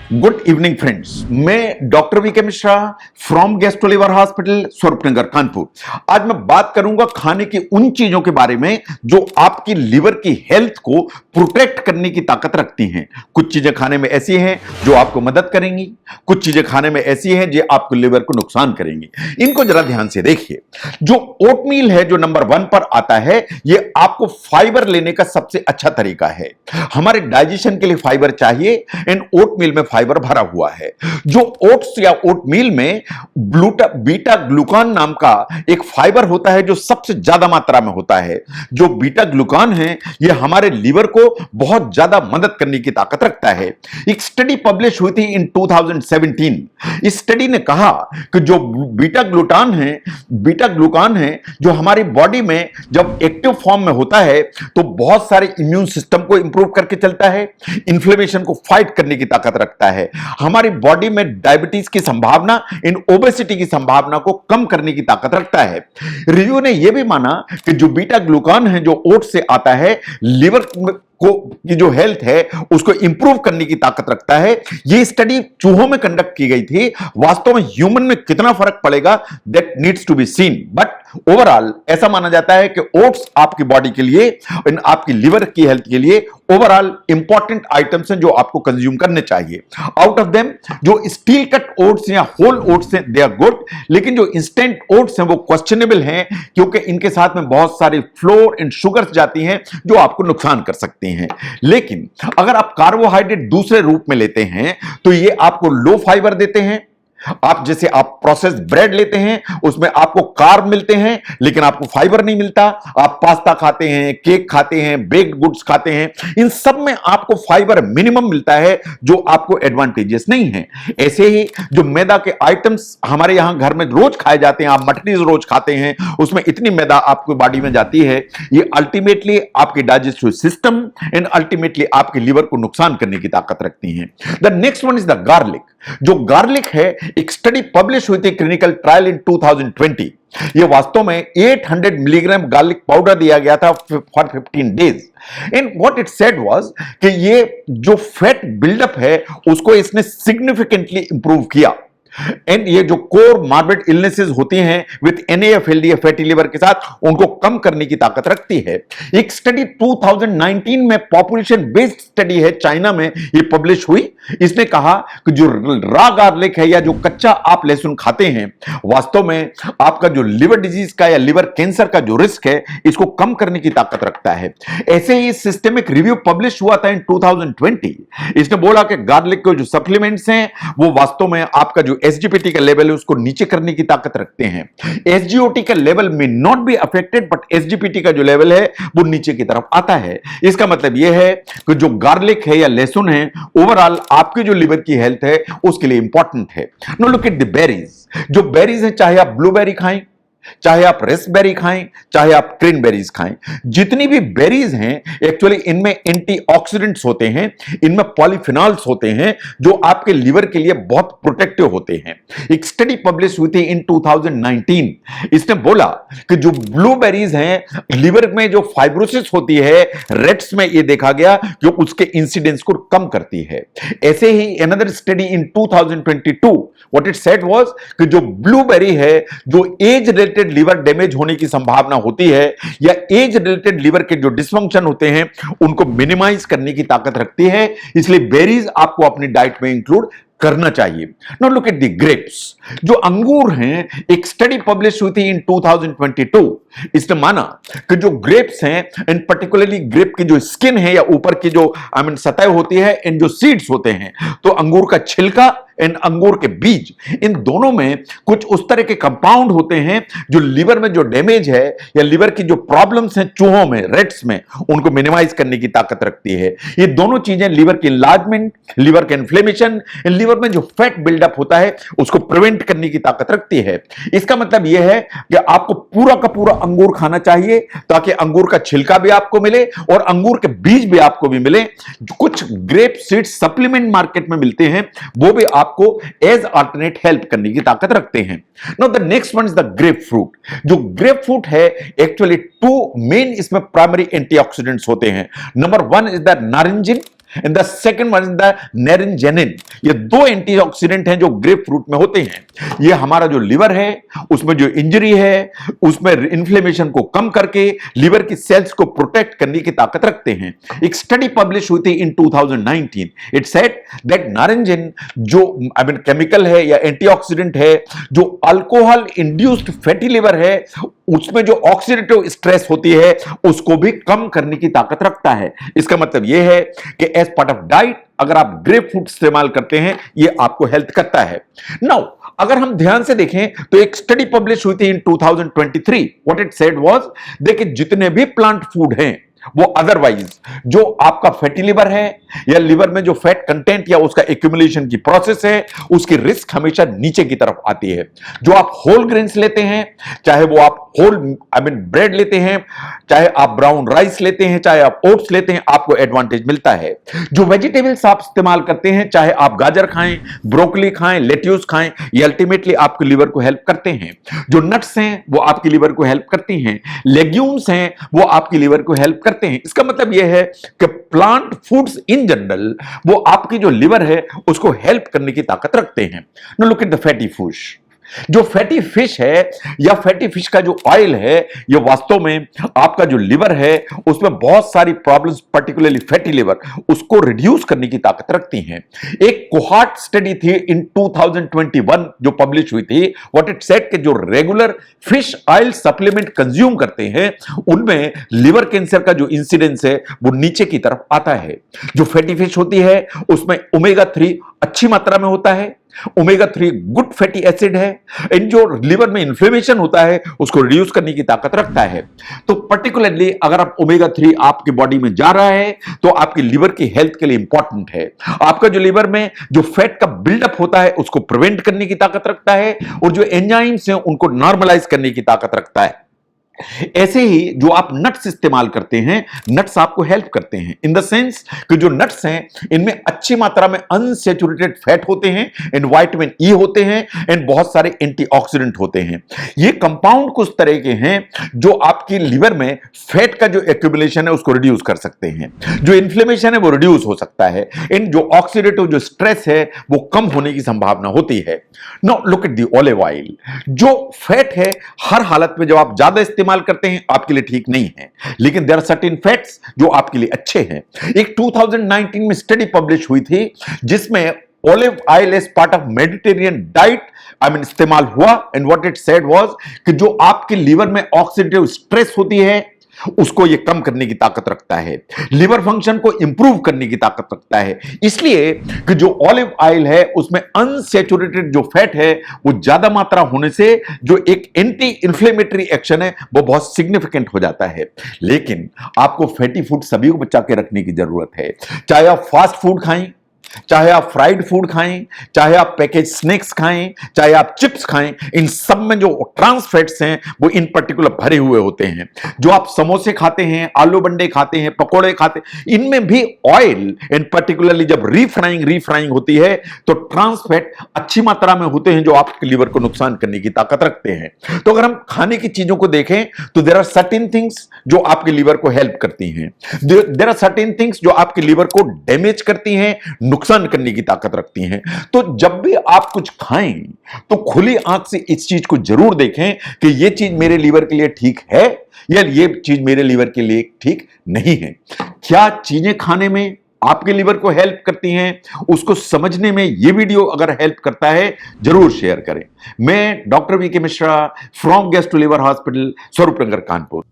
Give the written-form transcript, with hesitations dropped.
Good evening friends, मैं doctor VK Mishra from gastro liver hospital Swaroopnagar Kanpur. आज मैं बात करूंगा खाने की उन चीजों के बारे में जो आपकी लिवर की हेल्थ को प्रोटेक्ट करने की ताकत रखती हैं। कुछ चीजें खाने में ऐसी हैं जो आपको मदद करेंगी, कुछ चीजें खाने में ऐसी हैं जो आपको लिवर को नुकसान करेंगी। इनको जरा ध्यान से देखिए। जो ओटमील है जो नंबर 1 पर आता है, ये आपको फाइबर लेने का सबसे अच्छा तरीका है। हमारे डाइजेशन के लिए फाइबर चाहिए एंड ओटमील में फाइबर भरा हुआ है। जो ओट्स या ओटमील में बीटा ग्लूकान नाम का एक फाइबर होता है जो सबसे ज्यादा मात्रा में होता है। जो बीटा ग्लूकान है ये हमारे लिवर को बहुत ज्यादा मदद करने की ताकत रखता है। एक स्टडी पब्लिश हुई थी इन 2017। इस स्टडी ने कहा कि जो बीटा ग्लूकान है जो हमारी बॉडी में जब एक्टिव फॉर्म में होता है तो बहुत सारे इम्यून सिस्टम को इंप्रूव करके चलता है, इन्फ्लेमेशन को फाइट करने की ताकत रखता है, हमारी बॉडी में डायबिटीज की संभावना, इन ओबेसिटी की संभावना को कम करने की ताकत रखता है। रिव्यू ने यह भी माना कि जो बीटा ग्लूकान है जो ओट से आता है, लिवर को की जो हेल्थ है उसको इंप्रूव करने की ताकत रखता है। यह स्टडी चूहों में कंडक्ट की गई थी। वास्तव में ह्यूमन में कितना फर्क पड़ेगा that needs to be seen, but overall ऐसा माना जाता है कि ओट्स आपकी बॉडी के लिए, आपकी लिवर की हेल्थ के लिए ओवरऑल इंपॉर्टेंट आइटम्स हैं जो आपको कंज्यूम करने चाहिए। आउट ऑफ देम जो स्टील कट ओट्स या होल ओट्स हैं दे आर गुड, लेकिन जो इंस्टेंट ओट्स हैं वो क्वेश्चनेबल हैं क्योंकि इनके साथ में बहुत सारी फ्लोर एंड शुगर्स जाती हैं जो आपको नुकसान कर सकती हैं। लेकिन अगर आप कार्बोहाइड्रेट दूसरे रूप में लेते हैं तो ये आपको लो फाइबर देते हैं। आप जैसे आप प्रोसेस ब्रेड लेते हैं उसमें आपको कार्ब मिलते हैं लेकिन आपको फाइबर नहीं मिलता। आप पास्ता खाते हैं, केक खाते हैं, बेक्ड गुड्स खाते हैं, इन सब में आपको फाइबर मिनिमम मिलता है जो आपको एडवांटेजेस नहीं है। ऐसे ही जो मैदा के आइटम्स हमारे यहां घर में रोज खाए जाते हैं, आप मटनीज रोज खाते हैं, उसमें इतनी मैदा आपकी बॉडी में जाती है, ये अल्टीमेटली आपके डाइजेस्टिव सिस्टम एंड अल्टीमेटली आपके लिवर को नुकसान करने की ताकत रखती हैं। The next one is the garlic. जो गार्लिक है एक स्टडी पब्लिश हुई थी क्लिनिकल ट्रायल इन 2020। ये वास्तव में 800 मिलीग्राम गार्लिक पाउडर दिया गया था for 15 days and what it said was कि ये जो फैट बिल्डअप है उसको इसने सिग्निफिकेंटली इंप्रूव किया एंड ये जो कोर मार्बिड इलनेसेस होती हैं विद एनएएफ एलडीएफ फैटी लिवर के साथ उनको कम करने की ताकत रखती है। एक स्टडी 2019 में पॉपुलेशन बेस्ड स्टडी है, चाइना में ये पब्लिश हुई। इसने कहा कि जो रॉ गार्लिक है या जो कच्चा आप लहसुन खाते हैं वास्तव में आपका जो लिवर डिजीज का या लिवर कैंसर का जो रिस्क है इसको कम करने की ताकत रखता है। ऐसे ही सिस्टमिक रिव्यू पब्लिश हुआ था इन 2020। इसने बोला कि गार्लिक के जो सप्लीमेंट्स हैं वो वास्तव में आपका जो एसजीपीटी का लेवल है उसको नीचे करने की ताकत रखते हैं। एसजीओटी का लेवल में not be affected but SGPT का जो लेवल है वो नीचे की तरफ आता है। इसका मतलब यह है कि जो गार्लिक है या लहसुन है ओवरऑल आपकी जो लिवर की हेल्थ है उसके लिए इंपॉर्टेंट है। Now look at the berries. जो बेरीज है, चाहे आप ब्लूबेरी खाएं, चाहे आप रेस्पबेरी खाएं, चाहे आप क्रेनबेरीज खाएं, जितनी भी बेरीज हैं एक्चुअली इनमें एंटीऑक्सीडेंट्स होते हैं, इनमें पॉलीफिनॉल्स होते हैं जो आपके लिवर के लिए बहुत प्रोटेक्टिव होते हैं। एक स्टडी पब्लिश हुई थी इन 2019। इसने बोला कि जो ब्लूबेरीज हैं लिवर में जो फाइब्रोसिस होती है रेट्स में ये देखा गया कि उसके इंसिडेंस को कम करती है। ऐसे ही another study in 2022 what it said was कि जो ब्लूबेरी है जो एज रिलेटेड लिवर डैमेज होने की संभावना होती है या एज रिलेटेड लिवर के जो डिसफंक्शन होते हैं उनको मिनिमाइज करने की ताकत रखती है, इसलिए बेरीज आपको अपनी डाइट में इंक्लूड करना चाहिए। Now look at the grapes. जो अंगूर हैं एक स्टडी पब्लिश हुई थी इन 2022। इसने माना कि जो ग्रेप्स हैं एंड पर्टिकुलरली ग्रेप की जो स्किन है या ऊपर की जो सतह होती है एंड जो सीड्स होते हैं, तो अंगूर का छिलका एंड अंगूर के बीज, इन दोनों में कुछ उस तरह के कंपाउंड होते हैं जो लिवर में जो डैमेज है या लिवर की जो प्रॉब्लम्स हैं चूहों में, रेट्स में, उनको मिनिमाइज करने की ताकत रखती है। ये दोनों चीजें लिवर की इनलार्जमेंट, लिवर के इन्फ्लेमेशन, लिवर में जो फैट बिल्डअप होता है उसको प्रिवेंट करने की ताकत रखती है। इसका मतलब यह है कि आपको पूरा का पूरा अंगूर खाना चाहिए ताकि अंगूर का छिलका भी आपको मिले और अंगूर के बीज भी आपको भी मिले। कुछ ग्रेप सीड्स सप्लीमेंट मार्केट में मिलते हैं, वो भी आपको एज अल्टरनेट हेल्प करने की ताकत रखते हैं। Now the next one is the grapefruit. जो ग्रेप फ्रूट है एक्चुअली 2 मेन इसमें प्राइमरी एंटीऑक्सीडेंट्स होते हैं। Number 1 is the naringin and the second one is the naringenin. ये दो एंटीऑक्सीडेंट हैं जो ग्रेप फ्रूट में होते हैं। ये हमारा जो लिवर है उसमें जो इंजरी है उसमें इन्फ्लेमेशन को कम करके लिवर की सेल्स को प्रोटेक्ट करने की ताकत रखते हैं। एक स्टडी पब्लिश हुई थी इन 2019। इट सेड दैट नारिंजिन जो केमिकल है या एंटीऑक्सीडेंट है जो अल्कोहल इंड्यूस्ड फैटी लिवर है उसमें जो ऑक्सीडेटिव स्ट्रेस होती है उसको भी कम करने की ताकत रखता है। इसका मतलब यह है कि एज पार्ट ऑफ डाइट अगर आप ग्रेप फ्रूट इस्तेमाल करते हैं ये आपको हेल्प करता है। नाउ अगर हम ध्यान से देखें तो एक स्टडी पब्लिश हुई थी इन 2023। व्हाट इट सेड वाज, देखिए जितने भी प्लांट फूड हैं वो अदरवाइज जो आपका फैटी लिवर है या लिवर में जो फैट कंटेंट या उसका एक्यूमुलेशन की प्रोसेस है उसकी रिस्क हमेशा नीचे की तरफ आती है। जो आप होल ग्रेन्स लेते हैं, चाहे वो आप होल ब्रेड लेते हैं, चाहे आप ब्राउन राइस लेते हैं, चाहे आप ओट्स लेते हैं, आपको एडवांटेज मिलता है। जो वेजिटेबल्स आप इस्तेमाल करते हैं, चाहे आप गाजर खाएं, ब्रोकली खाएं, लेट्यूस खाएं, ये अल्टीमेटली आपके लिवर को हेल्प करते हैं। जो नट्स हैं वो आपके लिवर को हेल्प करती हैं, लेग्यूम्स हैं वो आपके लिवर को हेल्प करते हैं। इसका मतलब यह है कि प्लांट फूड्स इन जनरल वो आपकी जो लिवर है उसको हेल्प करने की ताकत रखते हैं। Now look at the fatty fish. जो फैटी फिश है या फैटी फिश का जो ऑयल है ये वास्तव में आपका जो लिवर है उसमें बहुत सारी प्रॉब्लम्स पर्टिकुलरली फैटी लिवर उसको रिड्यूस करने की ताकत रखती हैं। एक कोहार्ट स्टडी थी इन 2021 जो पब्लिश हुई थी। व्हाट इट सेड कि जो regular fish oil supplement consume करते हैं उनमें लिवर कैंसर का जो इंसिडेंस है वो नीचे की तरफ आता है। जो फैटी फिश होती है उसमें ओमेगा 3 अच्छी मात्रा में होता है। ओमेगा 3 गुड फैटी एसिड है। इन जो लिवर में इन्फ्लेमेशन होता है उसको रिड्यूस करने की ताकत रखता है। तो पर्टिकुलरली अगर आप ओमेगा 3 आपके बॉडी में जा रहा है तो आपकी लिवर की हेल्थ के लिए इंपॉर्टेंट है। आपका जो लिवर में जो फैट का बिल्डअप होता है उसको प्रिवेंट करने की ताकत रखता है और जो एंजाइम्स हैं उनको नॉर्मलाइज करने की ताकत रखता है। ऐसे ही जो आप नट्स इस्तेमाल करते हैं, नट्स आपको हेल्प करते हैं इन द सेंस कि जो नट्स हैं इनमें अच्छी मात्रा में अनसैचुरेटेड फैट होते हैं एंड विटामिन ई होते हैं एंड बहुत सारे एंटीऑक्सीडेंट होते हैं। ये कंपाउंड कुछ तरह के हैं जो आपकी लिवर में फैट का जो एक्यूमुलेशन है उसको रिड्यूस कर सकते हैं। जो इन्फ्लेमेशन है वो रिड्यूस हो सकता है। इन जो ऑक्सीडेटिव जो स्ट्रेस है वो कम होने की संभावना होती है। Now look at the olive oil. जो फैट है हर हालत में जब आप ज्यादा इस्तेमाल करते हैं आपके लिए ठीक नहीं है, लेकिन देयर आर सर्टेन फैट्स जो आपके लिए अच्छे हैं। एक 2019 में स्टडी पब्लिश हुई थी जिसमें olive oil as part of Mediterranean diet इस्तेमाल हुआ and what it said was कि जो आपके लिवर में ऑक्सीडेटिव स्ट्रेस होती है उसको ये कम करने की ताकत रखता है, लिवर फंक्शन को इंप्रूव करने की ताकत रखता है। इसलिए कि जो ऑलिव ऑयल है उसमें अनसैचुरेटेड जो फैट है वो ज्यादा मात्रा होने से जो एक एंटी इंफ्लेमेटरी एक्शन है वो बहुत सिग्निफिकेंट हो जाता है। लेकिन आपको फैटी फूड सभी को बचा के रखने की जरूरत है। चाहे आप फास्ट फूड खाएं, चाहे आप फ्राइड फूड खाएं, चाहे आप पैकेज स्नैक्स खाएं, चाहे आप चिप्स खाएं, इन सब में जो ट्रांस फैट्स हैं वो इन पर्टिकुलर भरे हुए होते हैं। जो आप समोसे खाते हैं, आलू बंडे खाते हैं, पकोड़े खाते हैं, इनमें भी ऑयल इन पर्टिकुलरली जब रीफ्राइंग होती है तो ट्रांस फैट अच्छी मात्रा में होते हैं जो आपके लिवर को नुकसान करने की ताकत रखते हैं। तो अगर हम खाने की चीजों को देखें तो देयर आर सर्टेन थिंग्स जो आपके लिवर को हेल्प करती हैं, देयर आर सर्टेन थिंग्स जो आपके लिवर को डैमेज करती हैं, नुकसान करने की ताकत रखती हैं। तो जब भी आप कुछ खाएं तो खुली आंख से इस चीज को जरूर देखें कि यह चीज मेरे लीवर के लिए ठीक है या ये चीज मेरे लीवर के लिए ठीक नहीं है। क्या चीजें खाने में आपके लीवर को हेल्प करती हैं उसको समझने में यह वीडियो अगर हेल्प करता है जरूर शेयर करें। मैं doctor VK Mishra from gastro liver hospital, Swaroopnagar, Kanpur.